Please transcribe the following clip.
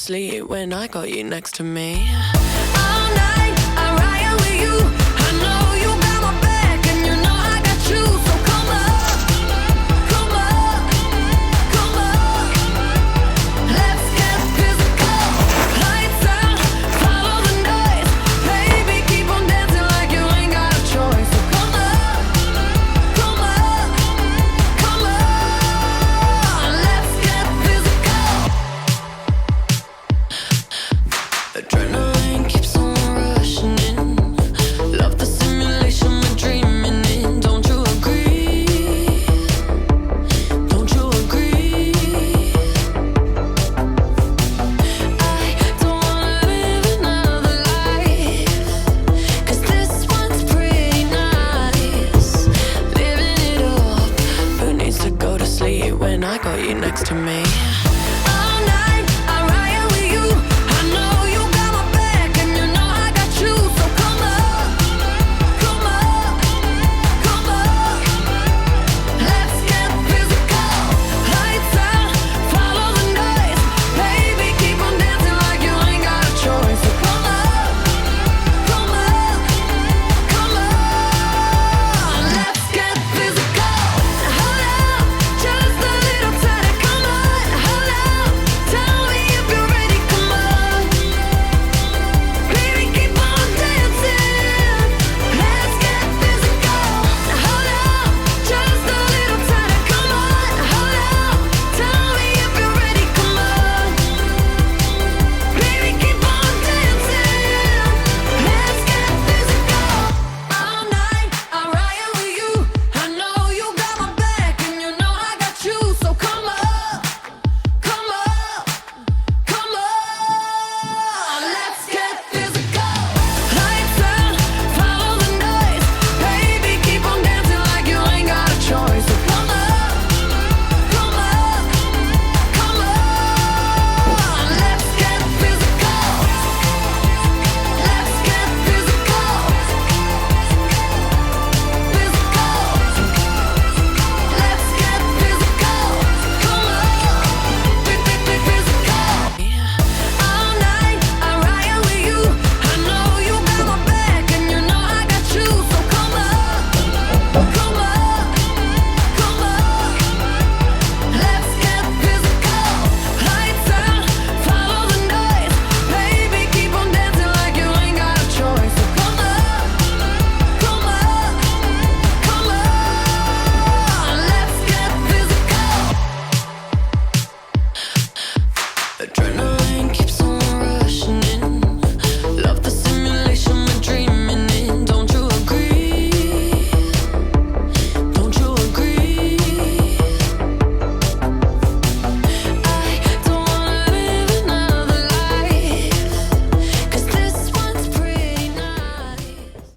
sleep when I got you next to me. All night, I ride with you. I know you got my back, and you know I got you. So come up, come up, come up. Let's get physical. Lights out, follow the noise. Baby, keep on dancing like you ain't got a choice. So come up, come up, come on. Let's get physical. Adrenaline keeps on rushing in. Love the simulation we're dreaming in. Don't you agree? Don't you agree? I don't wanna live another life, 'cause this one's pretty nice. Living it up. Who needs to go to sleep when I got you next to me?